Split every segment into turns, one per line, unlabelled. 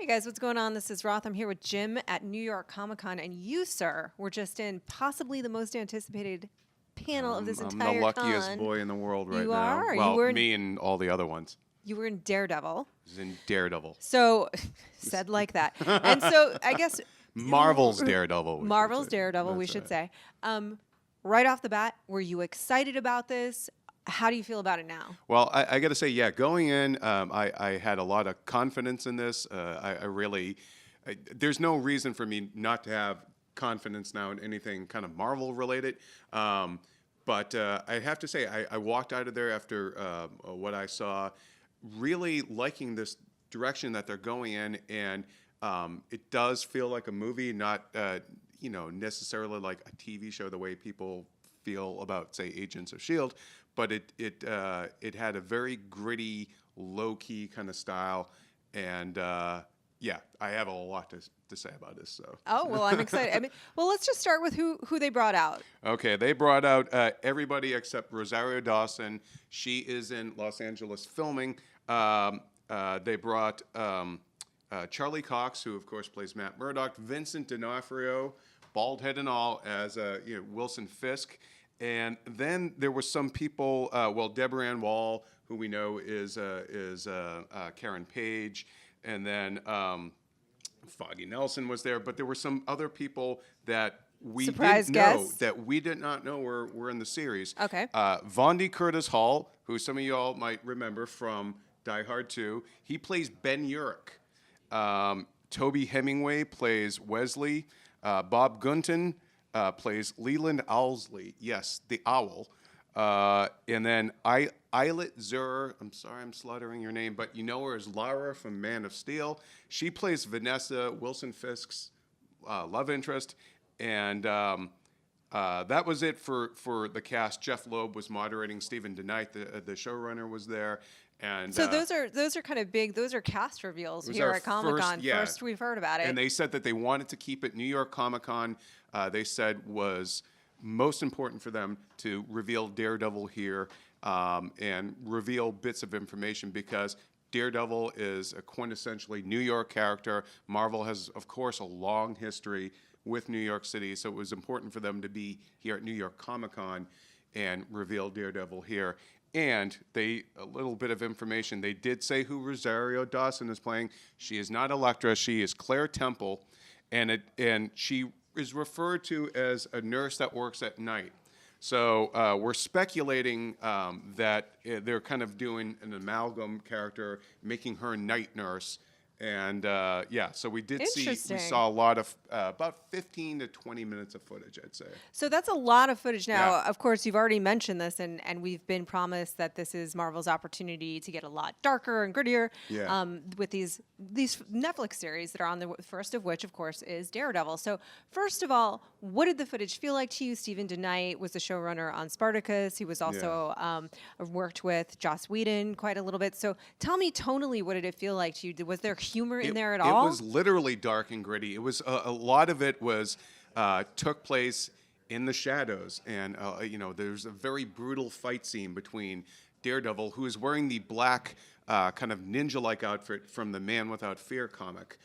guys, what's going on? This is Roth. I'm here with Jim at New York Comic Con, and you, sir, were just in possibly the most anticipated panel of this entire con.
I'm the luckiest boy in the world right
You
now.
are?
Well,
You were in-
me and all the other ones.
You were in Daredevil.
I was in Daredevil.
So, said like that. And so, I guess...
Marvel's Daredevil.
Marvel's Daredevil, we should say. Right off the bat, were you excited about this? How do you feel about it now?
Well, I got to say, yeah, going in, I had a lot of confidence in this. There's no reason for me not to have confidence now in anything kind of Marvel related. But I have to say, I walked out of there after what I saw, really liking this direction that they're going in, and it does feel like a movie, not necessarily like a TV show the way people feel about, say, Agents of S.H.I.E.L.D., but it had a very gritty, low-key kind of style, and yeah, I have a lot to say about this. So.
Oh, well, I'm excited. I mean, well, let's just start with who they brought out.
Okay, they brought out everybody except Rosario Dawson. She is in Los Angeles filming. They brought Charlie Cox, who, of course, plays Matt Murdock, Vincent D'Onofrio, bald head and all, as Wilson Fisk. And then there were some people, Deborah Ann Wall, who we know is Karen Page, and then Foggy Nelson was there. But there were some other people that we
Surprise
didn't know,
guests?
that we did not know were in the series.
Okay.
Vondi Curtis Hall, who some of y'all might remember from Die Hard 2, he plays Ben Urich. Toby Hemingway plays Wesley. Bob Gunton plays Leland Owlsley. Yes, the owl. And then Islet Zur, I'm sorry I'm slaughtering your name, but you know her as Lara from Man of Steel. She plays Vanessa, Wilson Fisk's love interest. And that was it for the cast. Jeff Loeb was moderating. Stephen DeKnight, the showrunner, was there. And
so those are kind of big. Those are cast reveals here at Comic Con. First we've heard about it.
And they said that they wanted to keep it New York Comic Con. They said was most important for them to reveal Daredevil here and reveal bits of information because Daredevil is a quintessentially New York character. Marvel has, of course, a long history with New York City, so it was important for them to be here at New York Comic Con and reveal Daredevil here. And a little bit of information, they did say who Rosario Dawson is playing. She is not Elektra, she is Claire Temple, and she is referred to as a nurse that works at night. So we're speculating that they're kind of doing an amalgam character, making her night nurse. And so we saw a lot of about 15 to 20 minutes of footage, I'd say.
So that's a lot of footage. Now, Of course, you've already mentioned this, and we've been promised that this is Marvel's opportunity to get a lot darker and grittier with these Netflix series that are on the first of which, of course, is Daredevil. So first of all, what did the footage feel like to you? Stephen DeKnight was the showrunner on Spartacus. He was also worked with Joss Whedon quite a little bit. So tell me tonally, what did it feel like to you? Was there humor in there at all?
It was literally dark and gritty. It was a lot of it was took place in the shadows, and there's a very brutal fight scene between Daredevil, who is wearing the black kind of ninja-like outfit from the Man Without Fear comic.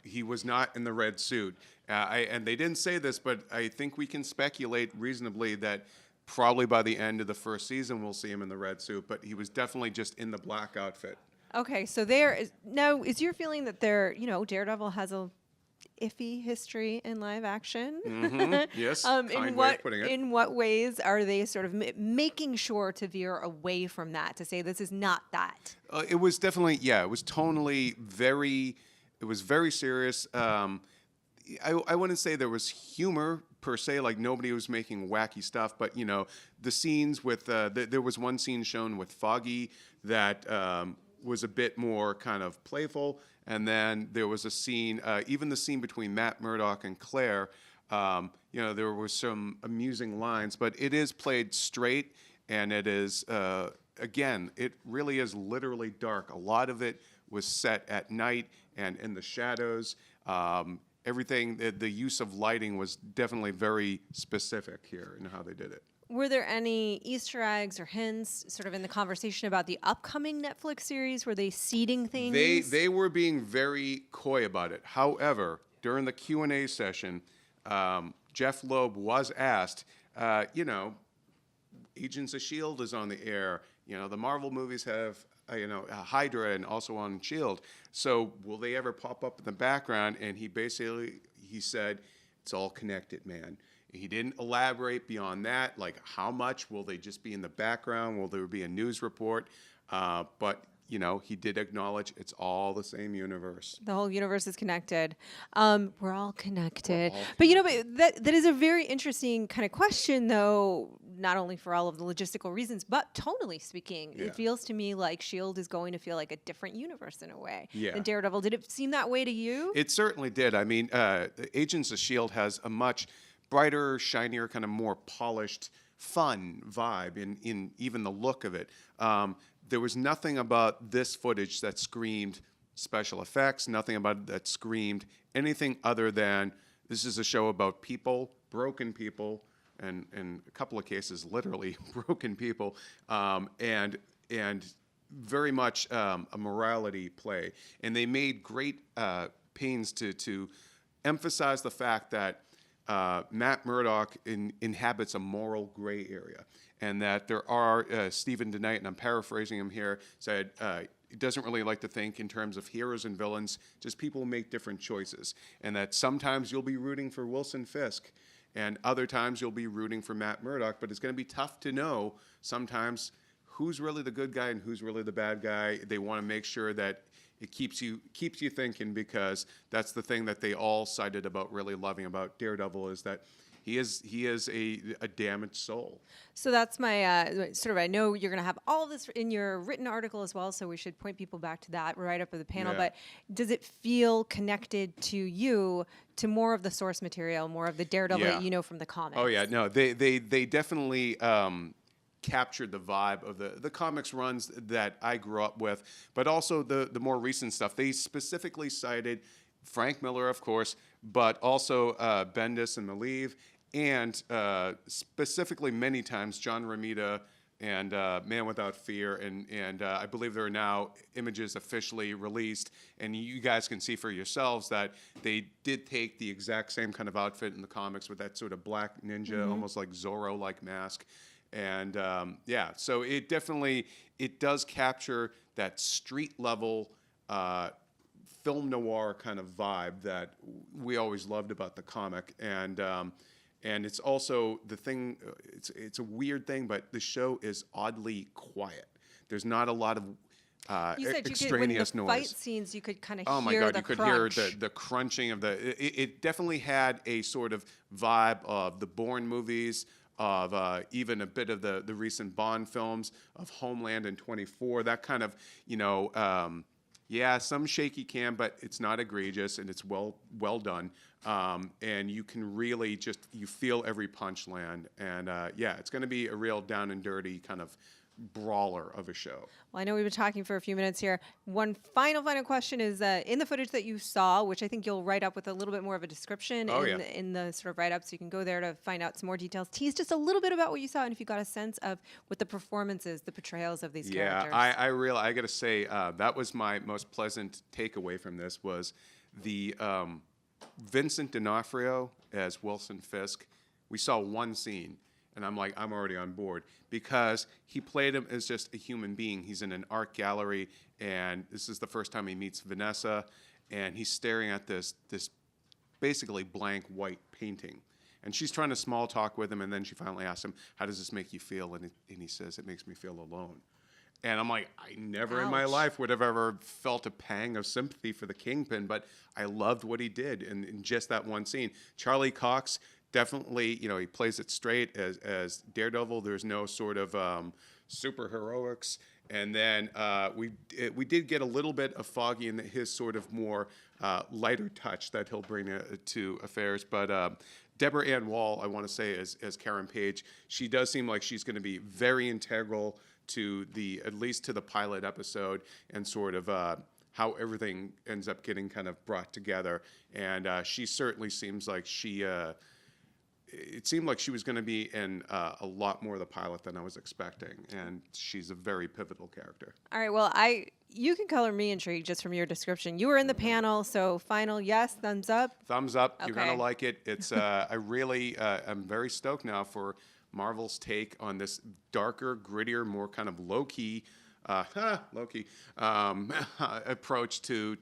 He was not in the red suit, and they didn't say this, but I think we can speculate reasonably that probably by the end of the first season we'll see him in the red suit. But he was definitely just in the black outfit.
Okay, so is your feeling that Daredevil has a iffy history in live action?
Mm-hmm. Yes, kind way of putting it.
In what ways are they sort of making sure to veer away from that, to say this is not that?
It was definitely, it was tonally it was very serious. I wouldn't say there was humor per se, like nobody was making wacky stuff, but the scenes with, there was one scene shown with Foggy that was a bit more kind of playful, and then there was a scene, even the scene between Matt Murdock and Claire, there was some amusing lines, but it is played straight, and it is, again, it really is literally dark. A lot of it was set at night and in the shadows. Everything, the use of lighting was definitely very specific here in how they did it.
Were there any Easter eggs or hints sort of in the conversation about the upcoming Netflix series? Were they seeding things?
They were being very coy about it. However, during the Q&A session, Jeff Loeb was asked, Agents of S.H.I.E.L.D. is on the air. The Marvel movies have, Hydra and also on S.H.I.E.L.D. So will they ever pop up in the background? And he said, it's all connected, man. He didn't elaborate beyond that, like how much. Will they just be in the background? Will there be a news report? But he did acknowledge it's all the same universe.
The whole universe is connected. We're all connected. But that is a very interesting kind of question, though, not only for all of the logistical reasons, but tonally speaking.
Yeah.
It feels to me like S.H.I.E.L.D. is going to feel like a different universe in a way
Yeah.
than Daredevil. Did it seem that way to you?
It certainly did. I mean, Agents of S.H.I.E.L.D. has a much brighter, shinier, kind of more polished, fun vibe in even the look of it. There was nothing about this footage that screamed special effects, nothing about it that screamed anything other than this is a show about people, broken people, and in a couple of cases, literally broken people, and very much a morality play. And they made great pains to emphasize the fact that Matt Murdock inhabits a moral gray area, and that there are, Stephen DeKnight, and I'm paraphrasing him here, said he doesn't really like to think in terms of heroes and villains, just people make different choices, and that sometimes you'll be rooting for Wilson Fisk, and other times you'll be rooting for Matt Murdock, but it's going to be tough to know sometimes who's really the good guy and who's really the bad guy. They want to make sure that it keeps you thinking, because that's the thing that they all cited about really loving about Daredevil, is that he is a damaged soul.
So that's my I know you're going to have all of this in your written article as well, so we should point people back to that right up at the panel.
Yeah.
But does it feel connected to you, to more of the source material, more of the Daredevil that you know from the comics?
Oh yeah, no, they definitely captured the vibe of the comics runs that I grew up with, but also the more recent stuff. They specifically cited Frank Miller, of course, but also Bendis and Malieve, and specifically many times John Romita and Man Without Fear, and I believe there are now images officially released, and you guys can see for yourselves that they did take the exact same kind of outfit in the comics with that sort of black ninja, almost like Zorro-like mask. And so it does capture that street level film noir kind of vibe that we always loved about the comic. And it's also the thing. It's a weird thing, but the show is oddly quiet. There's not a lot of
you said
extraneous
when the
noise.
Fight scenes, you could kind of
Oh my
hear
God,
the
you could
crunch.
hear the crunching of it definitely had a sort of vibe of the Bourne movies, of even a bit of the recent Bond films, of Homeland and 24, that kind of, some shaky cam, but it's not egregious, and it's well done. And you can really you feel every punch land. And it's going to be a real down and dirty kind of brawler of a show.
Well, I know we've been talking for a few minutes here. One final question is in the footage that you saw, which I think you'll write up with a little bit more of a description in the sort of write-up, so you can go there to find out some more details. Tease just a little bit about what you saw, and if you got a sense of what the performances, the portrayals of these characters.
Yeah, I got to say that was my most pleasant takeaway from this, was the Vincent D'Onofrio as Wilson Fisk. We saw one scene, and I'm like, I'm already on board, because he played him as just a human being. He's in an art gallery, and this is the first time he meets Vanessa, and he's staring at this basically blank white painting. And she's trying to small talk with him, and then she finally asks him, how does this make you feel? And he says, it makes me feel alone. And I'm like, I never in my life would have ever felt a pang of sympathy for the Kingpin, but I loved what he did in just that one scene. Charlie Cox, definitely, he plays it straight as Daredevil. There's no sort of super heroics. And then we did get a little bit of Foggy in his sort of more lighter touch that he'll bring to affairs. But Deborah Ann Wall, I want to say, as Karen Page, she does seem like she's going to be very integral to at least to the pilot episode, and sort of how everything ends up getting kind of brought together. And she certainly seems like she it seemed like she was going to be in a lot more of the pilot than I was expecting, and she's a very pivotal character.
All right. Well, you can color me intrigued just from your description. You were in the panel, so final yes, thumbs up.
Thumbs up. You're going to
Okay.
like it. It's I really am very stoked now for Marvel's take on this darker, grittier, more kind of low-key approach to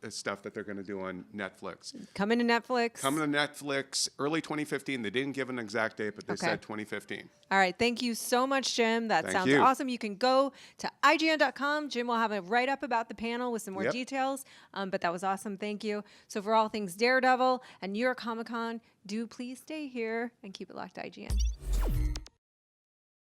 stuff that they're going to do on Netflix.
Coming to Netflix.
Coming to Netflix early 2015. They didn't give an exact date, but they
Okay.
said 2015.
All right. Thank you so much, Jim. That
Thank
sounds
you.
awesome. You can go to IGN.com. Jim will have a write-up about the panel with some more
Yep.
details. But that was awesome. Thank you. So for all things Daredevil and New York Comic Con, do please stay here and keep it locked to IGN.